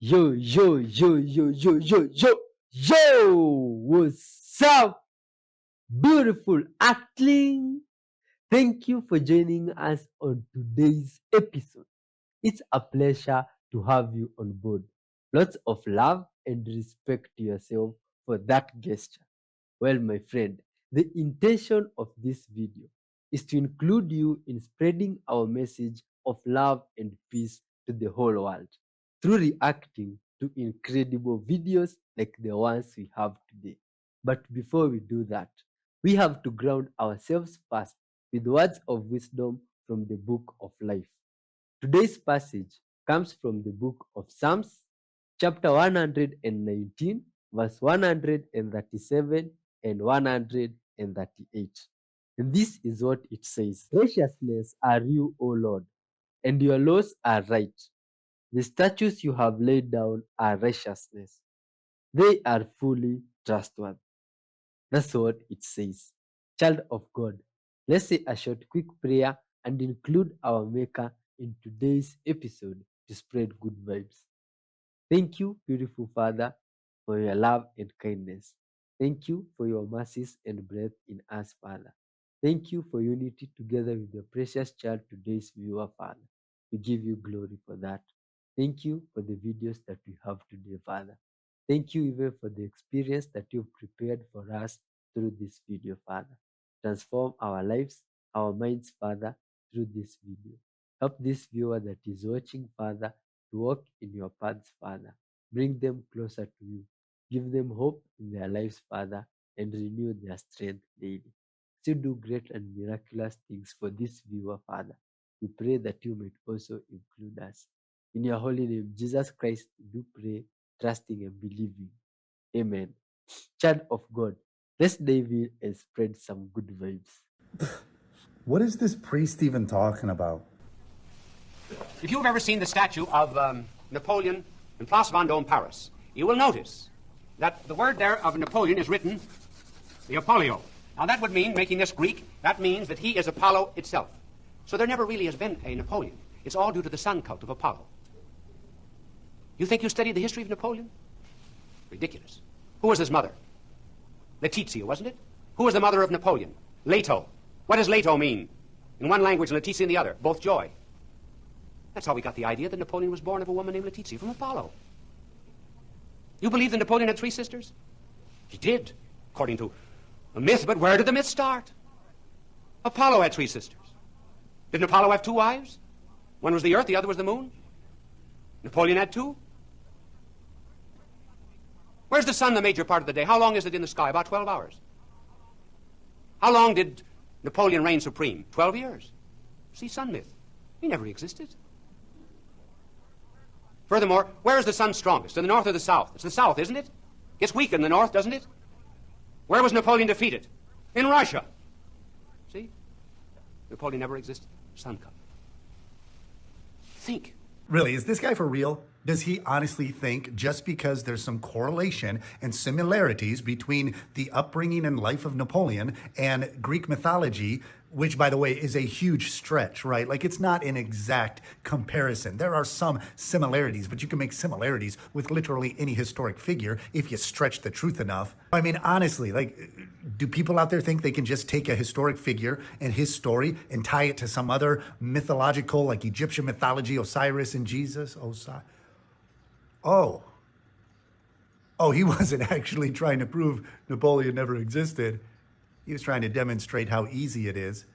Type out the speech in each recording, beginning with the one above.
Yo, yo, yo, yo, yo, yo, yo, yo! What's up, beautiful Atling? Thank you for joining us on today's episode. It's a pleasure to have you on board. Lots of love and respect to yourself for that gesture. Well, my friend, the intention of this video is to include you in spreading our message of love and peace to the whole world through reacting to incredible videos like the ones we have today. But before we do that, we have to ground ourselves first with words of wisdom from the book of life. Today's passage comes from the book of Psalms, chapter 119, verse 137 and 138. And this is what it says: Righteousness are you, O Lord, and your laws are right. The statutes you have laid down are righteousness. They are fully trustworthy. That's what it says. Child of God, let's say a short, quick prayer and include our Maker in today's episode to spread good vibes. Thank you, beautiful Father, for your love and kindness. Thank you for your mercies and breath in us, Father. Thank you for unity together with your precious child, today's viewer, Father. We give you glory for that. Thank you for the videos that we have today, Father. Thank you even for the experience that you've prepared for us through this video, Father. Transform our lives, our minds, Father, through this video. Help this viewer that is watching, Father, to walk in your paths, Father. Bring them closer to you. Give them hope in their lives, Father, and renew their strength daily. Still do great and miraculous things for this viewer, Father. We pray that you might also include us. In your holy name, Jesus Christ, we do pray, trusting and believing. Amen. Child of God, let's dive in and spread some good vibes. What is this priest even talking about? If you've ever seen the statue of Napoleon in Place Vendôme, Paris, you will notice that the word there of Napoleon is written the Apollio. Now that would mean, making this Greek, that means that he is Apollo itself. So there never really has been a Napoleon. It's all due to the sun cult of Apollo. You think you studied the history of Napoleon? Ridiculous. Who was his mother? Letizia, wasn't it? Who was the mother of Napoleon? Leto. What does Leto mean? In one language and Letizia in the other. Both joy. That's how we got the idea that Napoleon was born of a woman named Letizia from Apollo. You believe that Napoleon had 3 sisters? He did, according to a myth, but where did the myth start? Apollo had 3 sisters. Didn't Apollo have 2 wives? One was the earth, the other was the moon. Napoleon had 2. Where's the sun the major part of the day? How long is it in the sky? About 12 hours. How long did Napoleon reign supreme? 12 years. See, sun myth. He never existed. Furthermore, where is the sun strongest? In the north or the south? It's the south, isn't it? Gets weak in the north, doesn't it? Where was Napoleon defeated? In Russia. See? Napoleon never existed. Sun cult. Think. Really, is this guy for real? Does he honestly think just because there's some correlation and similarities between the upbringing and life of Napoleon and Greek mythology, which, by the way, is a huge stretch, right? Like, it's not an exact comparison. There are some similarities, but you can make similarities with literally any historic figure if you stretch the truth enough. I mean, honestly, like, do people out there think they can just take a historic figure and his story and tie it to some other mythological, like Egyptian mythology, Osiris and Jesus? Oh, he wasn't actually trying to prove Napoleon never existed. He was trying to demonstrate how easy it is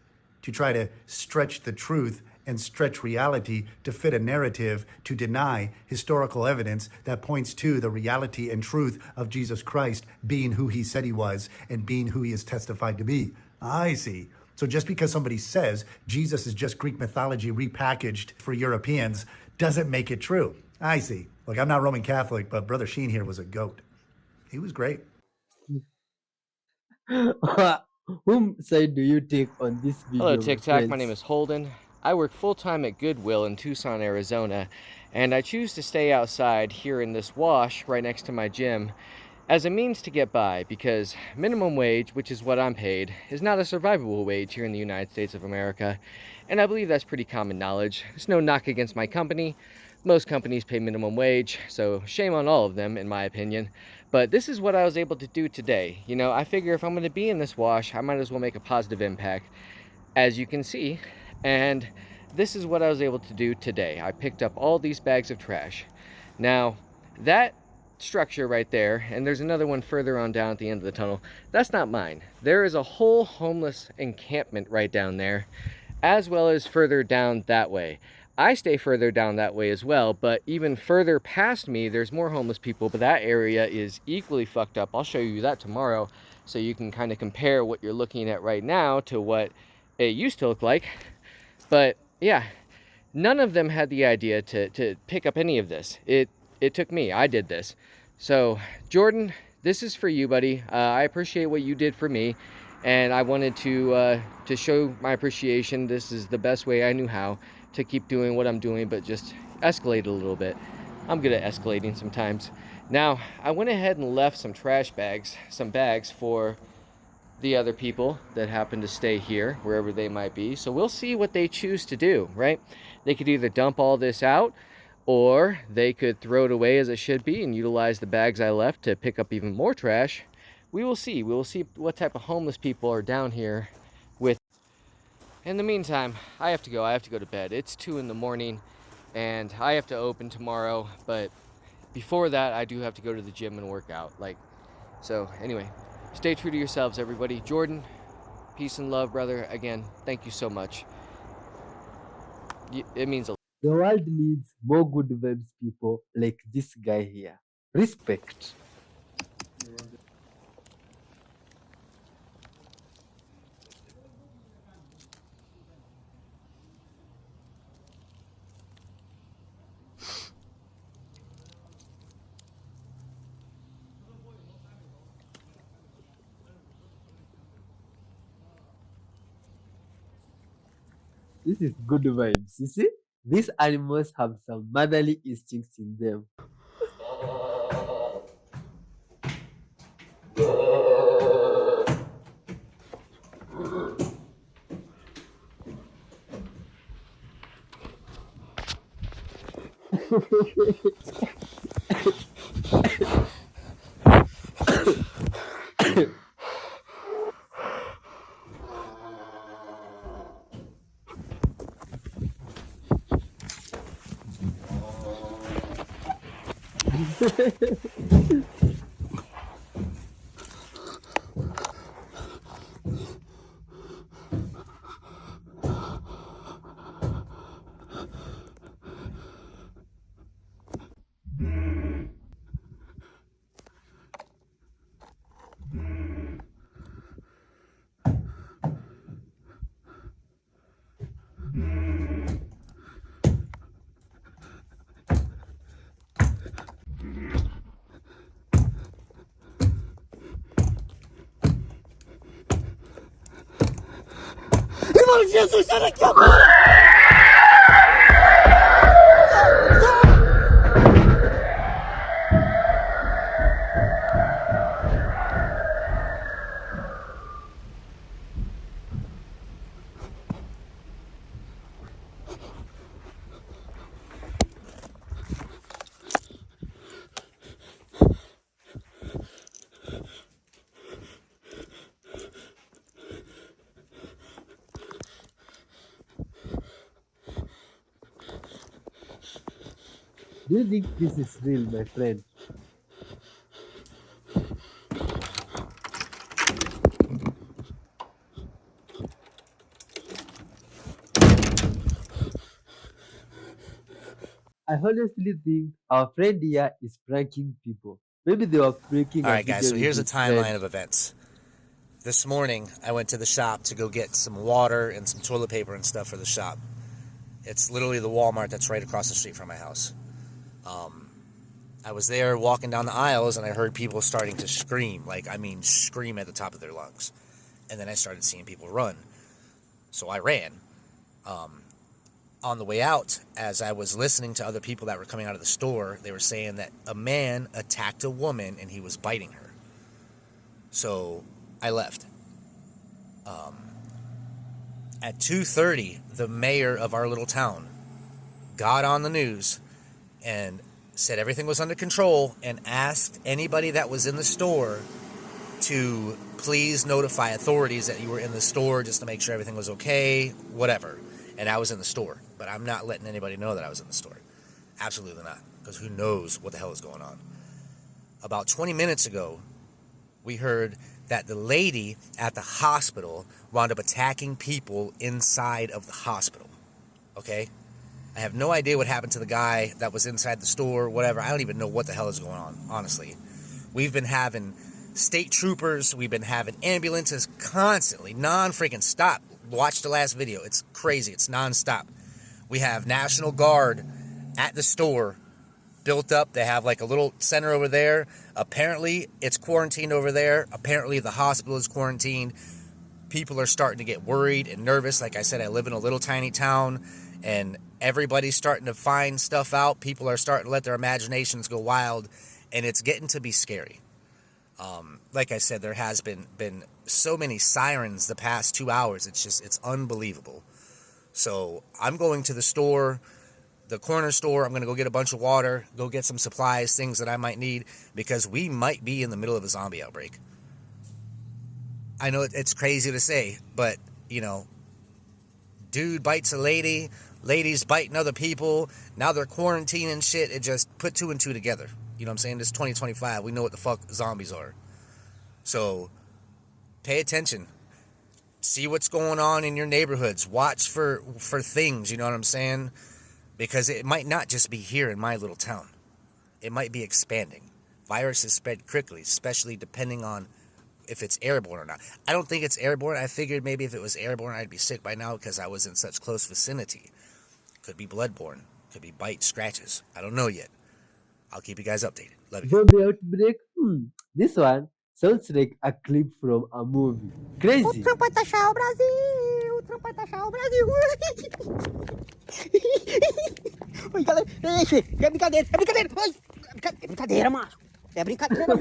to try to stretch the truth and stretch reality to fit a narrative to deny historical evidence that points to the reality and truth of Jesus Christ being who he said he was and being who he is testified to be. I see. So just because somebody says Jesus is just Greek mythology repackaged for Europeans doesn't make it true. I see. Look, I'm not Roman Catholic, but Brother Sheen here was a goat. He was great. Whom side do you take on this video? Hello, my TikTok. My friends? name is Holden. I work full-time at Goodwill in Tucson, Arizona, and I choose to stay outside here in this wash right next to my gym as a means to get by, because minimum wage, which is what I'm paid, is not a survivable wage here in the United States of America, and I believe that's pretty common knowledge. It's no knock against my company, most companies pay minimum wage, so shame on all of them, in my opinion. But this is what I was able to do today. You know, I figure if I'm going to be in this wash, I might as well make a positive impact, as you can see. And this is what I was able to do today. I picked up all these bags of trash. Now, that structure right there, and there's another one further on down at the end of the tunnel, that's not mine. There is a whole homeless encampment right down there, as well as further down that way. I stay further down that way as well, but even further past me, there's more homeless people, but that area is equally fucked up. I'll show you that tomorrow, so you can kind of compare what you're looking at right now to what it used to look like. But yeah, none of them had the idea to pick up any of this. It took me. I did this. So Jordan, this is for you, buddy. I appreciate what you did for me, and I wanted to show my appreciation. This is the best way I knew how to keep doing what I'm doing, but just escalate a little bit. I'm good at escalating sometimes. Now, I went ahead and left some trash bags, some bags for the other people that happen to stay here, wherever they might be. So we'll see what they choose to do, right? They could either dump all this out, or they could throw it away as it should be and utilize the bags I left to pick up even more trash. We will see. We will see what type of homeless people are down here with. In the meantime, I have to go. I have to go to bed. It's 2 in the morning, and I have to open tomorrow. But before that, I do have to go to the gym and work out. So anyway, stay true to yourselves, everybody. Jordan, peace and love, brother. Again, thank you so much. It means a lot. The world needs more good vibes people like this guy here. Respect. This is good vibes. You see? These animals have some motherly instincts in them. Do you think this is real, my friend? I honestly think our friend here is pranking people. Maybe they were breaking. All right, guys, so here's a timeline of events. This morning, I went to the shop to go get some water and some toilet paper and stuff for the shop. It's literally the Walmart that's right across the street from my house. I was there walking down the aisles, and I heard people starting to scream. Scream at the top of their lungs. And then I started seeing people run. So I ran. On the way out, as I was listening to other people that were coming out of the store, they were saying that a man attacked a woman and he was biting her. So I left. At 2:30, the mayor of our little town got on the news and said everything was under control and asked anybody that was in the store to please notify authorities that you were in the store just to make sure everything was okay, whatever. And I was in the store, but I'm not letting anybody know that I was in the store. Absolutely not, because who knows what the hell is going on. About 20 minutes ago, we heard that the lady at the hospital wound up attacking people inside of the hospital. Okay? I have no idea what happened to the guy that was inside the store, whatever. I don't even know what the hell is going on, honestly. We've been having state troopers, we've been having ambulances constantly, non-freaking stop. Watch the last video. It's crazy. It's non-stop. We have National Guard at the store built up. They have like a little center over there. Apparently, it's quarantined over there. Apparently, the hospital is quarantined. People are starting to get worried and nervous. Like I said, I live in a little tiny town, and everybody's starting to find stuff out. People are starting to let their imaginations go wild, and it's getting to be scary. Like I said, there has been so many sirens the past 2 hours. It's unbelievable. So I'm going to the store, the corner store. I'm going to go get a bunch of water, go get some supplies, things that I might need, because we might be in the middle of a zombie outbreak. I know it's crazy to say, but, you know, dude bites a lady, ladies biting other people, now they're quarantining shit. It just put two and two together. You know what I'm saying? This 2025, we know what the fuck zombies are. So, pay attention. See what's going on in your neighborhoods. Watch for things, you know what I'm saying? Because it might not just be here in my little town. It might be expanding. Viruses spread quickly, especially depending on if it's airborne or not. I don't think it's airborne. I figured maybe if it was airborne, I'd be sick by now because I was in such close vicinity. Could be bloodborne. Could be bites, scratches. I don't know yet. I'll keep you guys updated. Love you. Zombie outbreak. This one sounds like a clip from a movie. Crazy. Trampa taxar o Brasil! Trampa taxar o Brasil! Oi, galera! Ei, é brincadeira! É brincadeira! Oi, é brincadeira, macho! É brincadeira!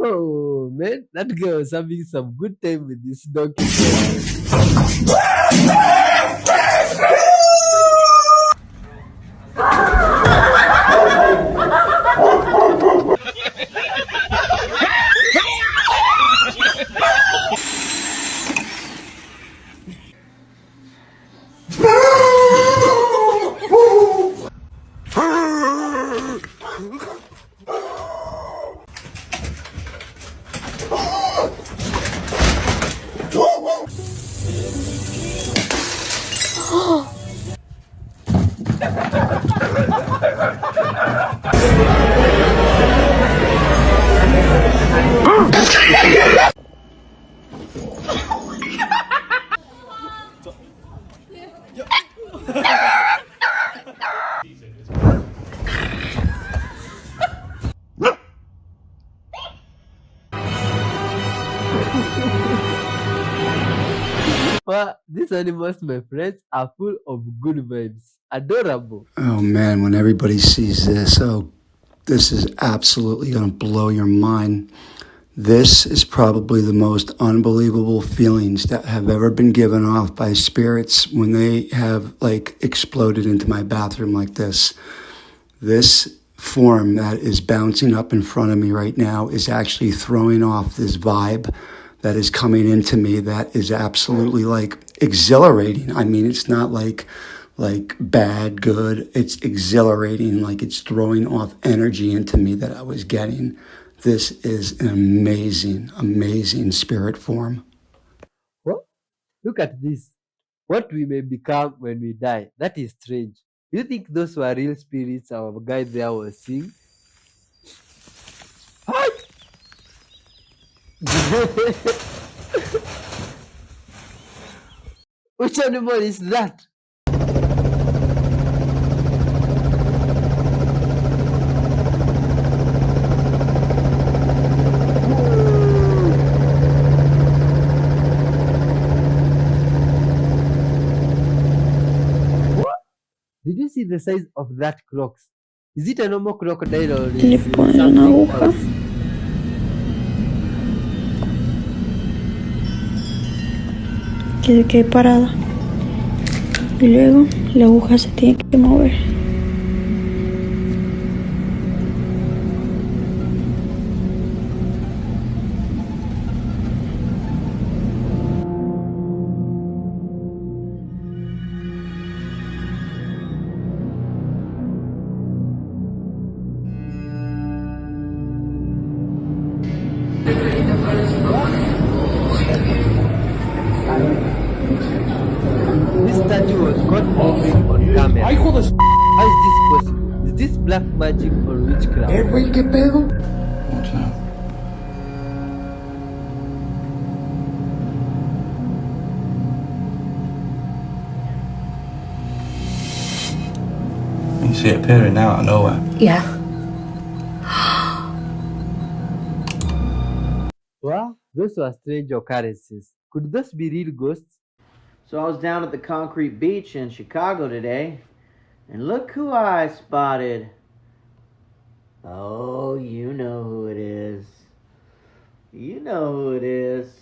Oh man, that girl was having some good time with this donkey. Well, these animals, my friends, are full of good vibes. Adorable. Oh man, when everybody sees this, this is absolutely going to blow your mind. This is probably the most unbelievable feelings that have ever been given off by spirits when they have like exploded into my bathroom like this. This form that is bouncing up in front of me right now is actually throwing off this vibe that is coming into me that is absolutely like exhilarating. I mean, it's not like bad, good. It's exhilarating, like it's throwing off energy into me that I was getting. This is an amazing, amazing spirit form. Well, look at this. What we may become when we die. That is strange. Do you think those were real spirits our guy there was seeing? Which animal is that? Did you see the size of that croc? Is it a normal crocodile or Le is it ponen una something aguja else? que se quede parada. Y luego la aguja se tiene que mover. This statue was caught moving on camera. How is this possible? Is this black magic or witchcraft? What's that? You see it appearing now out of nowhere. Yeah. Wow, those were strange occurrences. Could those be real ghosts? So I was down at the concrete beach in Chicago today, and look who I spotted. Oh, you know who it is. You know who it is.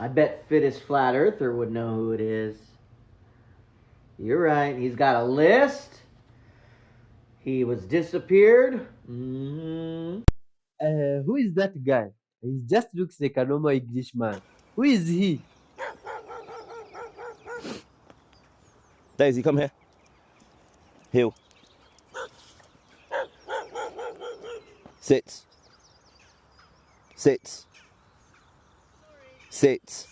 I bet Fittest Flat Earther would know who it is. You're right, he's got a list. He was disappeared. Who is that guy? He just looks like a normal Englishman. Who is he? Daisy, come here. Heel. Sits. Sits. Sits.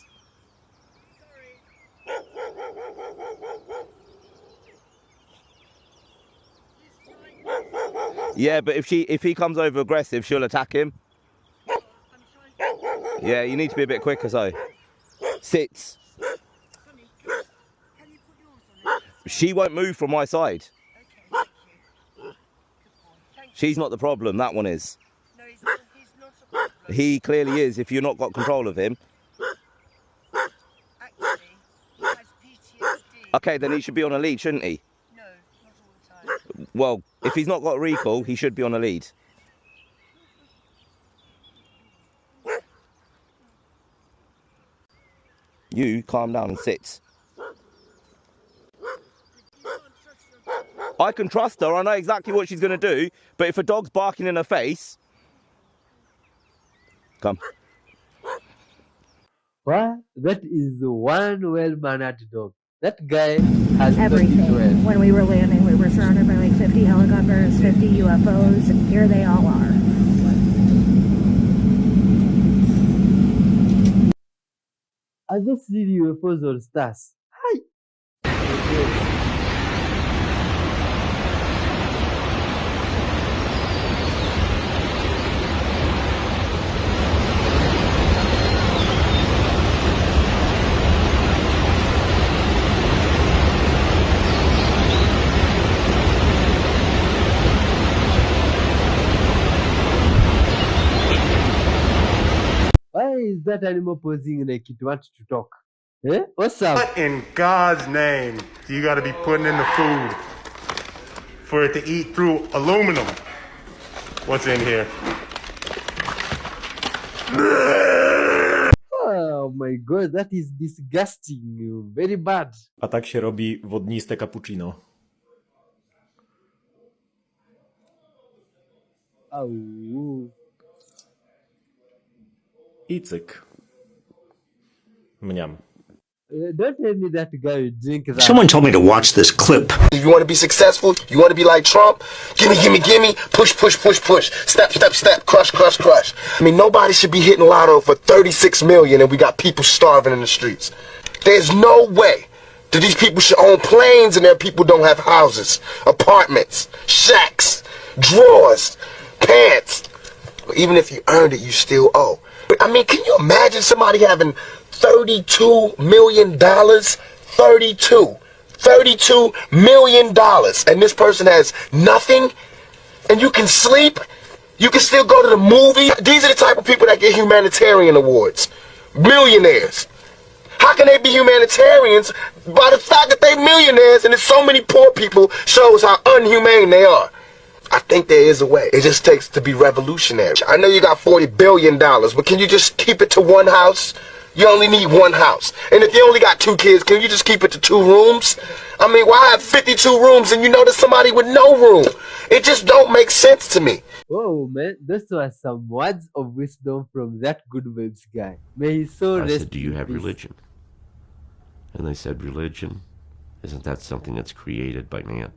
Yeah, but if he comes over aggressive, she'll attack him. Yeah, you need to be a bit quicker, so. Sits. She won't move from my side. She's not the problem, that one is. No, he's not a problem. He clearly is if you've not got control of him. Actually, he has PTSD. Okay, then he should be on a lead, shouldn't he? No, not all the time. Well, if he's not got recall, he should be on a lead. You calm down and sit. I can trust her, I know exactly what she's going to do, but if a dog's barking in her face... Come. What? That is one well-mannered dog. That guy has Everything. done it well. When we were landing, we were surrounded by like 50 helicopters, 50 UFOs, and here they all are. Are those really UFOs or stars? Hi! Why is that animal posing like it wants to talk? Eh? What's up? What in God's name do you gotta be putting in the food for it to eat through aluminum? What's in here? Oh my god, that is disgusting. Very bad. A tak się robi wodniste cappuccino. Oh. I cyk. Mniam. Don't tell me that guy will drink that. Someone told me to watch this clip. If you want to be successful, you want to be like Trump, gimme, push, step, crush. I mean, nobody should be hitting lotto for 36 million and we got people starving in the streets. There's no way that these people should own planes and their people don't have houses, apartments, shacks, drawers, pants. Even if you earned it, you still owe. But I mean, can you imagine somebody having $32 million? $32 million. And this person has nothing. And you can sleep. You can still go to the movie. These are the type of people that get humanitarian awards. Millionaires. How can they be humanitarians by the fact that they're millionaires and there's so many poor people shows how unhumane they are? I think there is a way. It just takes to be revolutionary. I know you got $40 billion, but can you just keep it to one house? You only need one house. And if you only got 2 kids, can you just keep it to 2 rooms? I mean, why have 52 rooms and you know there's somebody with no room? It just don't make sense to me. Oh man, those were some words of wisdom from that Good Vibes guy. May his soul I rest said, do you in have peace. religion? And they said, religion? Isn't that something that's created by man?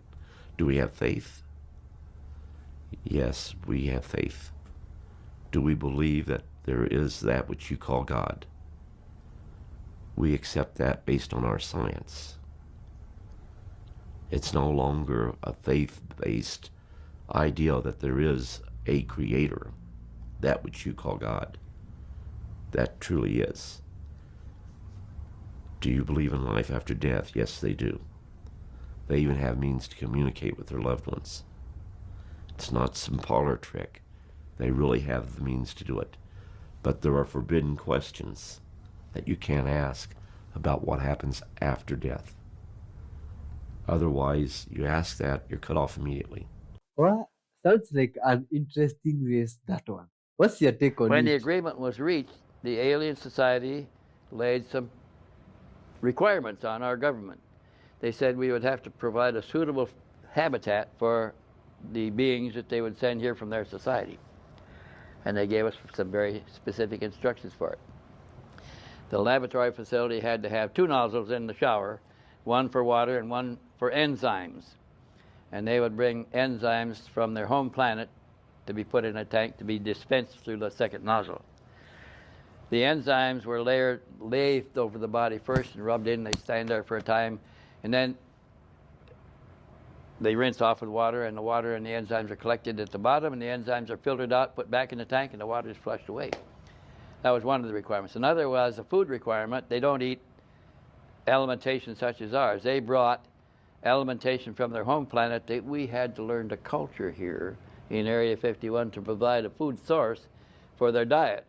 Do we have faith? Yes, we have faith. Do we believe that there is that which you call God? We accept that based on our science. It's no longer a faith-based idea that there is a creator, that which you call God. That truly is. Do you believe in life after death? Yes, they do. They even have means to communicate with their loved ones. It's not some parlor trick. They really have the means to do it. But there are forbidden questions that you can't ask about what happens after death. Otherwise, you ask that, you're cut off immediately. Well, sounds like an interesting race, that one. What's your take on When the it? agreement was reached, the Alien Society laid some requirements on our government. They said we would have to provide a suitable habitat for the beings that they would send here from their society. And they gave us some very specific instructions for it. The laboratory facility had to have 2 nozzles in the shower, one for water and one for enzymes. And they would bring enzymes from their home planet to be put in a tank to be dispensed through the second nozzle. The enzymes were lathed over the body first and rubbed in. They stand there for a time, and then they rinse off with water, and the water and the enzymes are collected at the bottom, and the enzymes are filtered out, put back in the tank, and the water is flushed away. That was one of the requirements. Another was a food requirement. They don't eat alimentation such as ours. They brought alimentation from their home planet that we had to learn to culture here in Area 51 to provide a food source for their diet.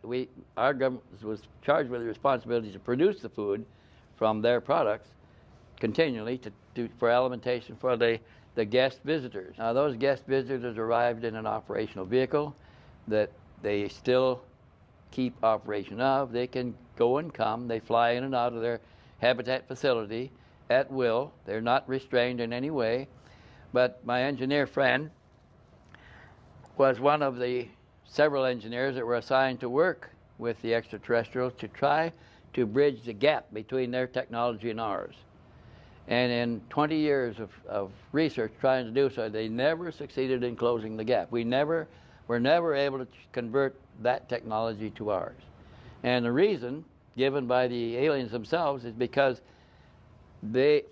Our government was charged with the responsibility to produce the food from their products continually for alimentation for the guest visitors. Now, those guest visitors arrived in an operational vehicle that they still keep operation of. They can go and come. They fly in and out of their habitat facility at will. They're not restrained in any way. But my engineer friend was one of the several engineers that were assigned to work with the extraterrestrials to try to bridge the gap between their technology and ours. And in 20 years of research trying to do so, they never succeeded in closing the gap. Were never able to convert that technology to ours. And the reason given by the aliens themselves is because they,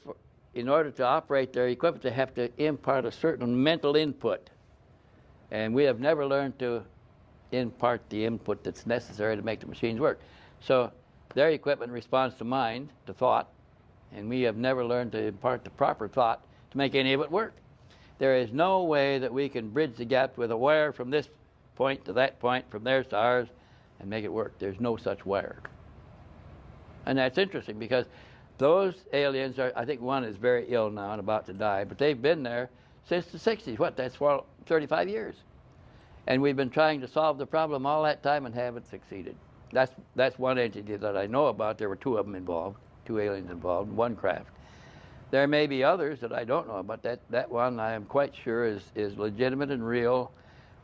in order to operate their equipment, they have to impart a certain mental input. And we have never learned to impart the input that's necessary to make the machines work. So their equipment responds to mind, to thought, and we have never learned to impart the proper thought to make any of it work. There is no way that we can bridge the gap with a wire from this point to that point, from theirs to ours, and make it work. There's no such wire. And that's interesting because those aliens are, I think one is very ill now and about to die, but they've been there since the 60s. What, that's for 35 years. And we've been trying to solve the problem all that time and haven't succeeded. That's one entity that I know about. There were 2 of them involved, 2 aliens involved, 1 craft. There may be others that I don't know about. That one I am quite sure is legitimate and real.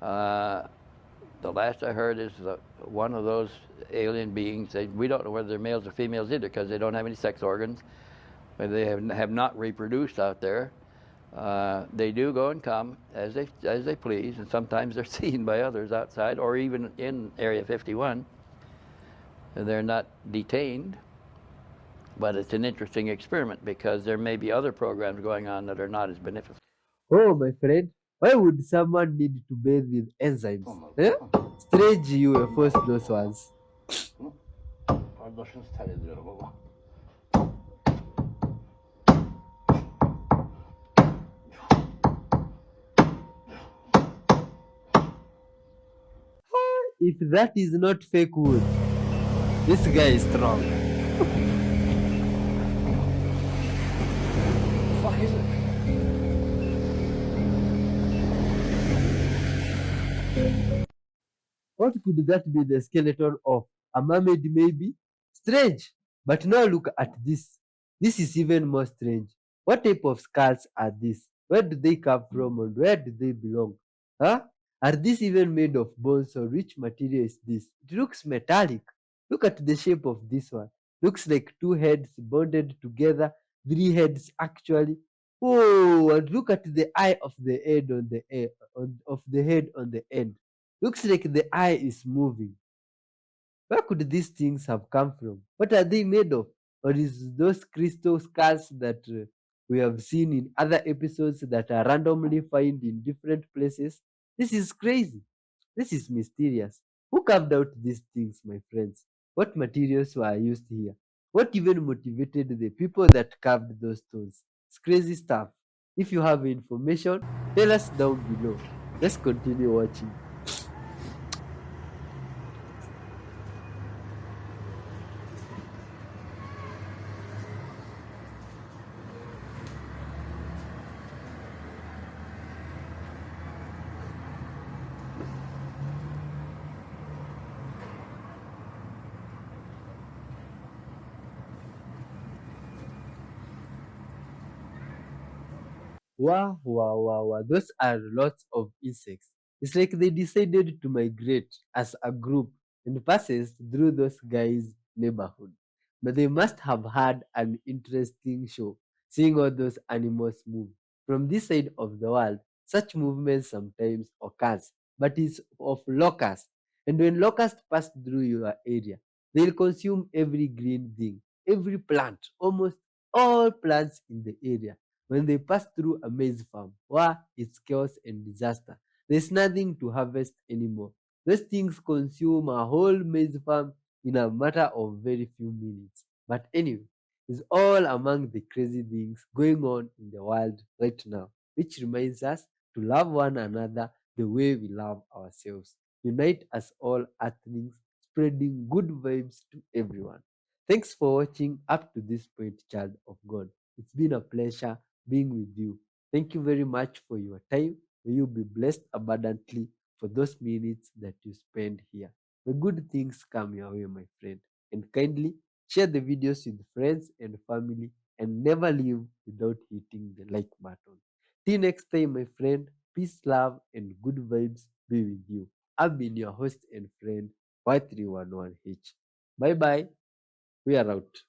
The last I heard is one of those alien beings. We don't know whether they're males or females either because they don't have any sex organs. But they have not reproduced out there. They do go and come as they please, and sometimes they're seen by others outside or even in Area 51. And they're not detained. But it's an interesting experiment because there may be other programs going on that are not as beneficial. Oh, my friend, why would someone need to bathe with enzymes? Strange UFOs, those ones. If that is not fake wood, this guy is strong. What could that be? The skeleton of a mermaid, maybe? Strange. But now look at this. This is even more strange. What type of skulls are these? Where do they come from and where do they belong? Huh? Are these even made of bones or which material is this? It looks metallic. Look at the shape of this one. Looks like two heads bonded together, three heads actually. Oh, and look at the eye of the head on the of the head on the end. Looks like the eye is moving. Where could these things have come from? What are they made of? Or is those crystal skulls that we have seen in other episodes that are randomly found in different places? This is crazy. This is mysterious. Who carved out these things, my friends? What materials were used here? What even motivated the people that carved those stones? It's crazy stuff. If you have information, tell us down below. Let's continue watching. Wow, wow, wow, wow. Those are lots of insects. It's like they decided to migrate as a group and passes through those guys' neighborhood. But they must have had an interesting show seeing all those animals move. From this side of the world, such movements sometimes occurs, but it's of locusts. And when locusts pass through your area, they'll consume every green thing, every plant, almost all plants in the area. When they pass through a maize farm, wow, it's chaos and disaster. There's nothing to harvest anymore. Those things consume a whole maize farm in a matter of very few minutes. But anyway, it's all among the crazy things going on in the world right now, which reminds us to love one another the way we love ourselves. Unite us all Earthlings, spreading good vibes to everyone. Thanks for watching up to this point, child of God. It's been a pleasure being with you. Thank you very much for your time. May you be blessed abundantly for those minutes that you spend here. May good things come your way, my friend. And kindly share the videos with friends and family and never leave without hitting the like button. Till next time, my friend, peace, love, and good vibes be with you. I've been your host and friend, Y311H. Bye bye. We are out.